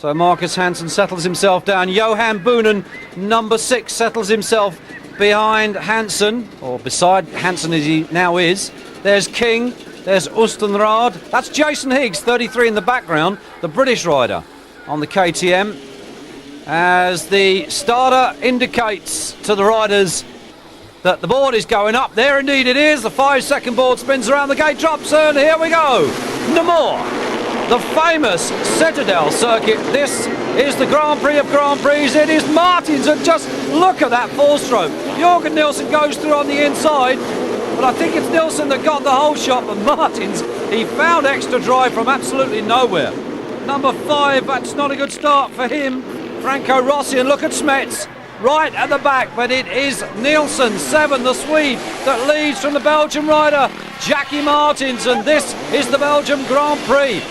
So Marcus Hansen settles himself down. Johan Boonen, number 6, settles himself behind Hansen, or beside Hansen as he now is. There's King, there's Oostenrad. That's Jason Higgs, 33 in the background, the British rider on the KTM. As the starter indicates to the riders that the board is going up. There indeed it is. The 5-second board spins around, the gate drops, and here we go. Namur, the famous Citadel circuit. This is the Grand Prix of Grand Prix. It is Martins, and just look at that 4-stroke. Jürgen Nilsson goes through on the inside, but I think it's Nilsson that got the whole shot, but Martins, he found extra drive from absolutely nowhere. Number 5, that's not a good start for him. Franco Rossi, and look at Smets right at the back, but it is Nilsson, 7, the Swede, that leads from the Belgian rider Jackie Martins, and this is the Belgium Grand Prix.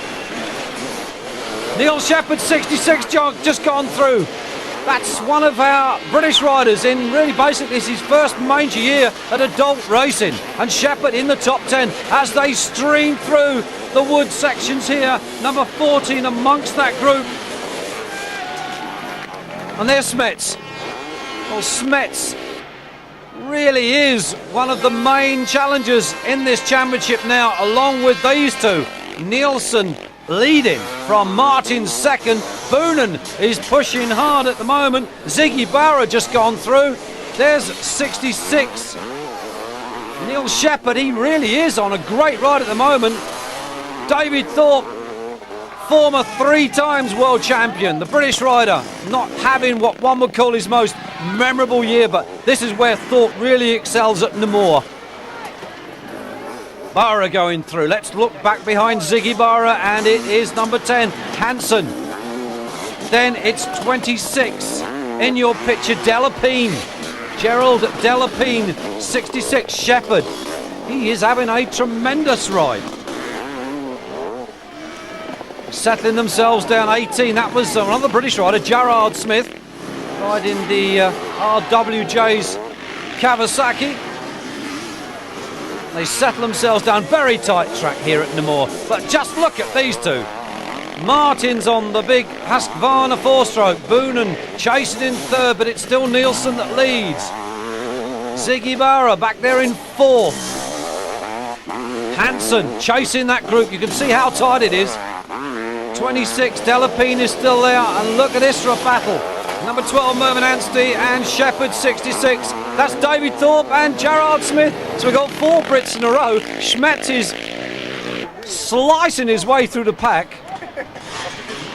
Neil Shepherd, 66, just gone through. That's one of our British riders in really basically it's his first major year at adult racing, and Shepherd in the top 10 as they stream through the wood sections here. Number 14 amongst that group. And there's Smets. Well, Smets really is one of the main challengers in this championship now, along with these two. Nilsson leading from Martin's second. Boonen is pushing hard at the moment. Ziggy Bauer just gone through. There's 66. Neil Shepherd, he really is on a great ride at the moment. David Thorpe, former 3 times world champion, the British rider, not having what one would call his most memorable year, but this is where Thorpe really excels at Namur. Bauer going through. Let's look back behind Ziggy Bauer, and it is number 10, Hansen. Then it's 26 in your picture, Delapine. Gerald Delapine, 66, Shepherd. He is having a tremendous ride. Settling themselves down, 18. That was another British rider, Gerard Smith, riding the RWJ's Kawasaki. They settle themselves down, very tight track here at Namur. But just look at these two. Martins on the big Husqvarna 4-stroke. Boonen chasing in 3rd, but it's still Nilsson that leads. Ziggy Bauer back there in 4th. Hansen chasing that group. You can see how tight it is. 26, Delapine is still there, and look at this for a battle. Number 12, Mervyn Anstey, and Shepherd, 66. That's David Thorpe and Gerard Smith. So we've got 4 Brits in a row. Schmetz is slicing his way through the pack.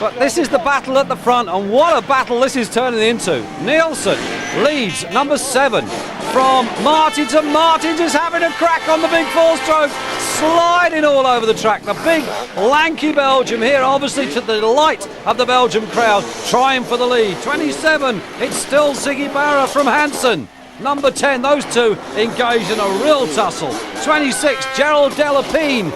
But this is the battle at the front, and what a battle this is turning into. Nilsson leads, number 7, from Martins, and Martins is having a crack on the big 4-stroke, sliding all over the track. The big, lanky Belgium here, obviously to the delight of the Belgium crowd, trying for the lead. 27, it's still Ziggy Bauer from Hansen. Number 10, those two engaged in a real tussle. 26, Gerald Delapine,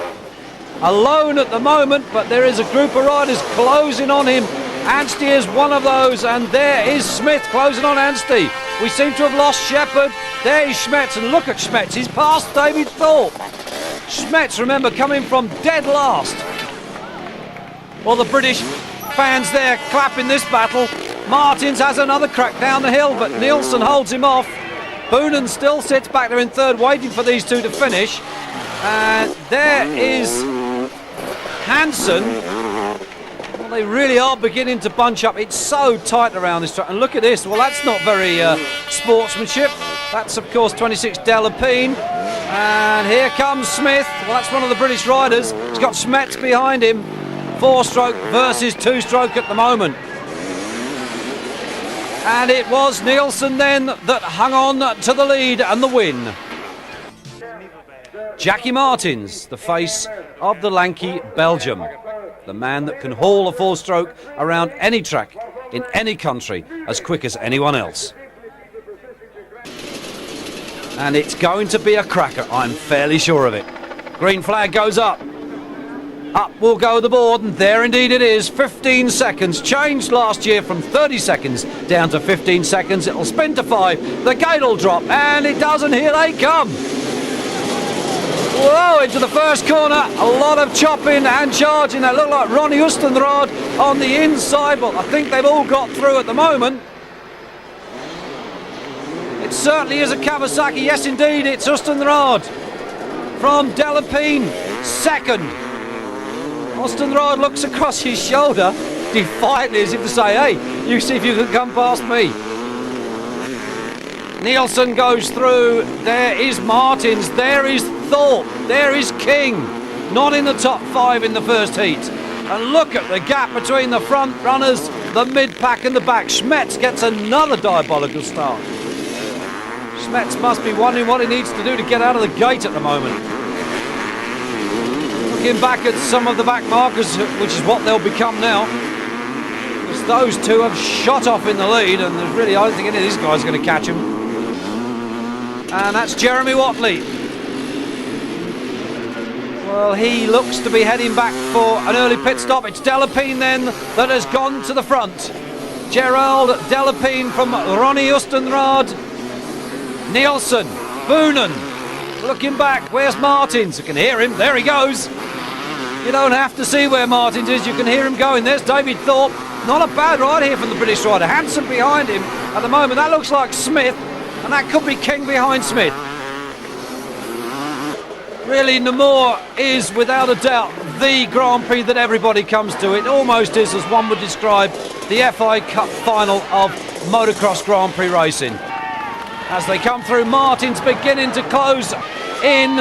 alone at the moment, but there is a group of riders closing on him. Anstey is one of those, and there is Smith closing on Anstey. We seem to have lost Shepherd. There is Schmetz, and look at Schmetz, he's past David Thorpe. Schmetz, remember, coming from dead last. Well, the British fans there clapping this battle. Martins has another crack down the hill, but Nilsson holds him off. Boonen still sits back there in 3rd, waiting for these two to finish. And there is Hansen. Well, they really are beginning to bunch up. It's so tight around this track. And look at this. Well, that's not very sportsmanship. That's, of course, 26 Delapine. And here comes Smith. Well, that's one of the British riders. He's got Schmetz behind him. 4-stroke versus 2-stroke at the moment. And it was Nilsson then that hung on to the lead and the win. Jackie Martins, the face of the lanky Belgium. The man that can haul a 4-stroke around any track in any country as quick as anyone else. And it's going to be a cracker, I'm fairly sure of it. Green flag goes up. Up will go the board, and there indeed it is. 15 seconds, changed last year from 30 seconds down to 15 seconds. It'll spin to 5, the gate will drop, and it does, and here they come. Whoa, into the first corner. A lot of chopping and charging. That looked like Ronnie Ustenrad on the inside, but I think they've all got through at the moment. It certainly is a Kawasaki. Yes, indeed, it's Ustenrad from Delapine, second. Ustenrad looks across his shoulder defiantly as if to say, hey, you see if you can come past me. Nielsen goes through. There is Martins. There is Thorpe. There is King. Not in the top 5 in the first heat. And look at the gap between the front runners, the mid-pack and the back. Schmetz gets another diabolical start. Schmetz must be wondering what he needs to do to get out of the gate at the moment. Looking back at some of the back markers, which is what they'll become now. Because those two have shot off in the lead, and there's really, I don't think any of these guys are going to catch him. And that's Jeremy Watley. Well, he looks to be heading back for an early pit stop. It's Delapine then that has gone to the front. Gerald Delapine from Ronnie Ustenrad. Nielsen, Boonen, looking back. Where's Martins? You can hear him. There he goes. You don't have to see where Martins is. You can hear him going. There's David Thorpe. Not a bad ride here from the British rider. Hansen behind him at the moment. That looks like Smith. And that could be King behind Smith. Really, Namur is without a doubt the Grand Prix that everybody comes to. It almost is, as one would describe, the FI Cup final of motocross Grand Prix racing. As they come through, Martin's beginning to close in.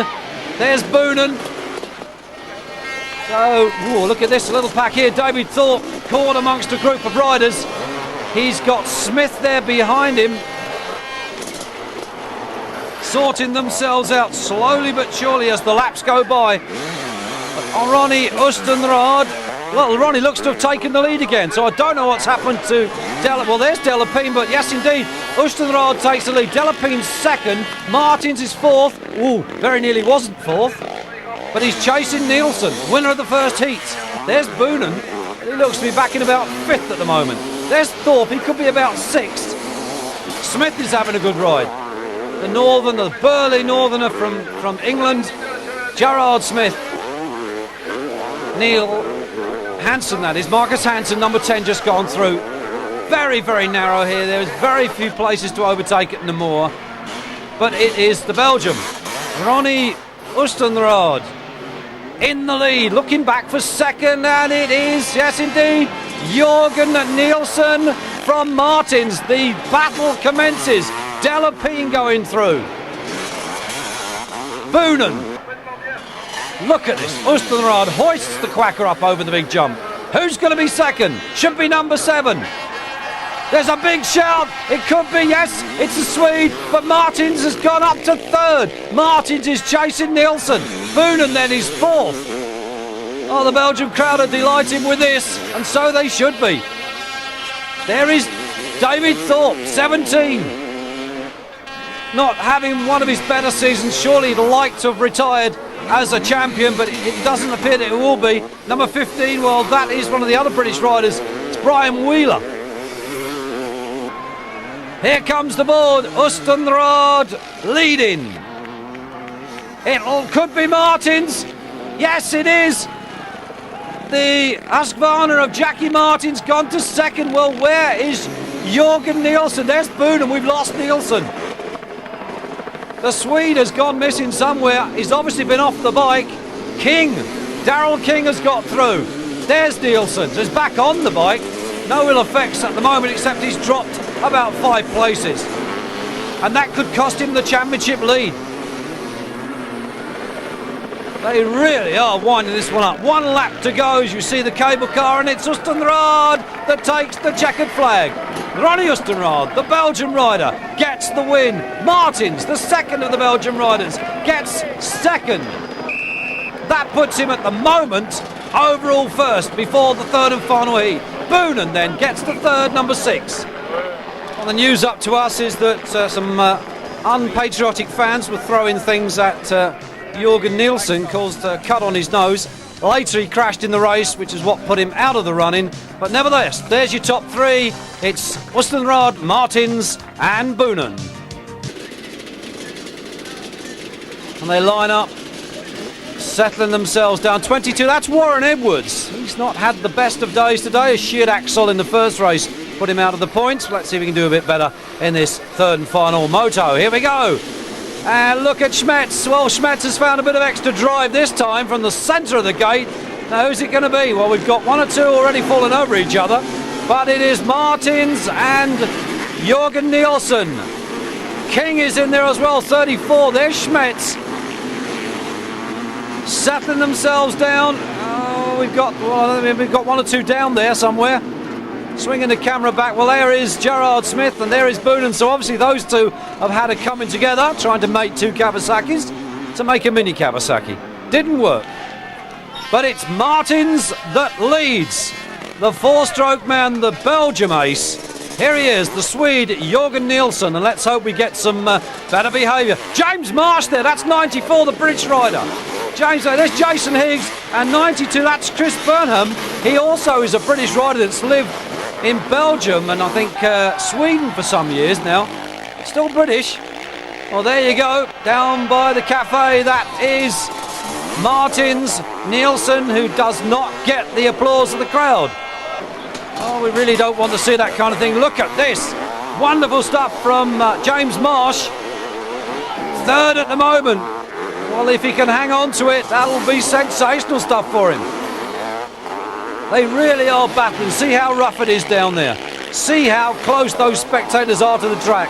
There's Boonen. So, look at this little pack here. David Thorpe caught amongst a group of riders. He's got Smith there behind him, sorting themselves out slowly but surely as the laps go by. But Ronnie Ustenrad, well, Ronnie looks to have taken the lead again, so I don't know what's happened to well, there's Delapine, but yes, indeed, Ustenrad takes the lead. Delapine's second, Martins is fourth. Ooh, very nearly wasn't fourth, but he's chasing Nielsen, winner of the first heat. There's Boonen, he looks to be back in about fifth at the moment. There's Thorpe, he could be about sixth. Smith is having a good ride. The northern, the burly northerner from England, Gerard Smith. Neil Hansen, that is. Marcus Hansen, number 10, just gone through. Very, very narrow here. There's very few places to overtake at Namur. But it is the Belgium. Ronnie Ustenrad in the lead, looking back for second, and it is, yes indeed, Jorgen Nielsen from Martins. The battle commences. Delapine going through. Boonen. Look at this. Ustenrad hoists the quacker up over the big jump. Who's going to be second? Should be number 7. There's a big shout. It could be, yes, it's a Swede, but Martins has gone up to third. Martins is chasing Nielsen. Boonen then is fourth. Oh, the Belgian crowd are delighted with this, and so they should be. There is David Thorpe, 17. Not having one of his better seasons. Surely he'd like to have retired as a champion, but it doesn't appear that it will be. Number 15, well, that is one of the other British riders. It's Brian Wheeler. Here comes the board. Ustenrad leading. It could be Martins. Yes, it is. The Husqvarna of Jackie Martins gone to second. Well, where is Jorgen Nielsen? There's Boonen. We've lost Nielsen. The Swede has gone missing somewhere. He's obviously been off the bike. King, Daryl King has got through. There's Nielsen. So he's back on the bike. No ill effects at the moment, except he's dropped about 5 places. And that could cost him the championship lead. They really are winding this one up. 1 lap to go as you see the cable car, and it's Ustenrad that takes the checkered flag. Ronnie Ustenrad, the Belgian rider, gets the win. Martins, the second of the Belgian riders, gets second. That puts him at the moment overall first before the third and final heat. Boonen then gets the third, number 6. Well, the news up to us is that some unpatriotic fans were throwing things at Jorgen Nielsen, caused a cut on his nose. Later he crashed in the race, which is what put him out of the running. But nevertheless, there's your top 3. It's Ustenrad, Martins and Boonen. And they line up settling themselves down. 22, that's Warren Edwards. He's not had the best of days today. A sheared axle in the first race put him out of the points. Let's see if we can do a bit better in this third and final moto. Here we go. And look at Schmetz. Well, Schmetz has found a bit of extra drive this time from the centre of the gate. Now, who's it going to be? Well, we've got one or two already falling over each other, but it is Martins and Jürgen Nielsen. King is in there as well, 34. There's Schmetz. Settling themselves down. Oh, we've got one or two down there somewhere. Swinging the camera back. Well, there is Gerard Smith and there is Boonen. So obviously those two have had a coming together, trying to make two Kawasaki's to make a mini Kawasaki. Didn't work. But it's Martins that leads. The four-stroke man, the Belgium ace. Here he is, the Swede, Jürgen Nielsen. And let's hope we get some better behaviour. James Marsh there, that's 94, the British rider. James, there's Jason Higgs, and 92, that's Chris Burnham. He also is a British rider that's lived in Belgium and I think Sweden for some years now. Still British. Well, there you go, down by the cafe. That is Martins, Nielsen, who does not get the applause of the crowd. Oh, we really don't want to see that kind of thing. Look at this. Wonderful stuff from James Marsh. Third at the moment. Well, if he can hang on to it, that'll be sensational stuff for him. They really are battling. See how rough it is down there. See how close those spectators are to the track.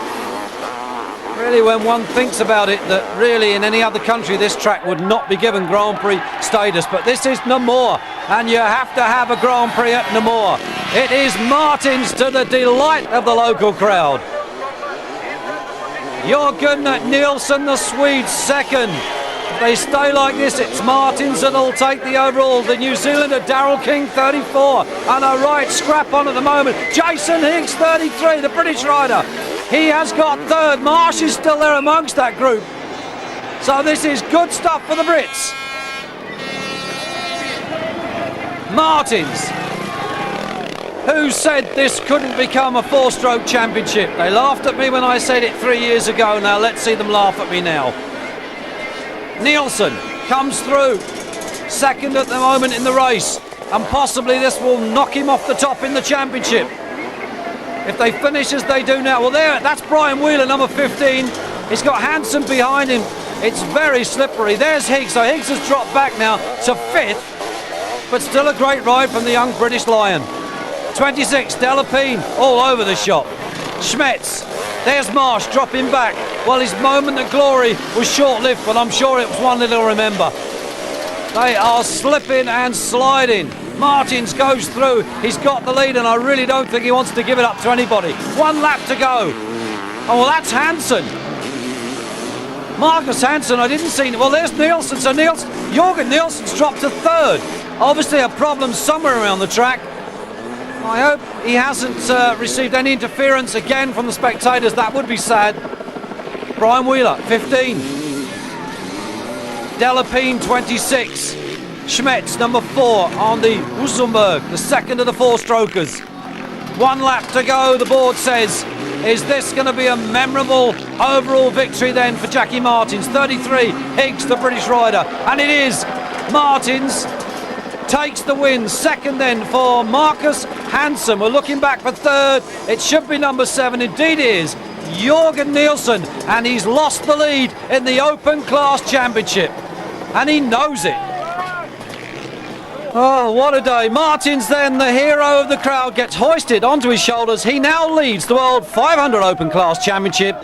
Really, when one thinks about it, that really in any other country this track would not be given Grand Prix status. But this is Namur, and you have to have a Grand Prix at Namur. It is Martins to the delight of the local crowd. Jürgen Nielsen, the Swede, second. If they stay like this, it's Martins that'll take the overall. The New Zealander, Daryl King, 34. And a right scrap on at the moment. Jason Higgs, 33, the British rider. He has got third. Marsh is still there amongst that group. So this is good stuff for the Brits. Martins, who said this couldn't become a four-stroke championship? They laughed at me when I said it 3 years ago. Now let's see them laugh at me now. Nielsen comes through, second at the moment in the race, and possibly this will knock him off the top in the championship. If they finish as they do now, well there, that's Brian Wheeler, number 15. He's got Hansen behind him. It's very slippery. There's Higgs, so Higgs has dropped back now to 5th, but still a great ride from the young British Lion. 26, Delapine, all over the shop. Schmetz, there's Marsh dropping back. Well, his moment of glory was short-lived, but I'm sure it was one that he'll remember. They are slipping and sliding. Martins goes through. He's got the lead, and I really don't think he wants to give it up to anybody. 1 lap to go. Oh, well, that's Hansen. Marcus Hansen, I didn't see. Well, there's Nielsen. So Jürgen Nielsen's dropped to third. Obviously a problem somewhere around the track. I hope he hasn't received any interference again from the spectators. That would be sad. Brian Wheeler, 15. Delapine, 26. Schmetz, number 4 on the Hülsenberg, the second of the four-strokers. 1 lap to go, the board says. Is this going to be a memorable overall victory then for Jackie Martins? 33, Higgs, the British rider. And it is. Martins takes the win. Second then for Marcus Hansen. We're looking back for third. It should be number 7. Indeed it is. Jürgen Nielsen. And he's lost the lead in the Open Class Championship. And he knows it. Oh, what a day. Martins then, the hero of the crowd, gets hoisted onto his shoulders. He now leads the World 500 Open Class Championship.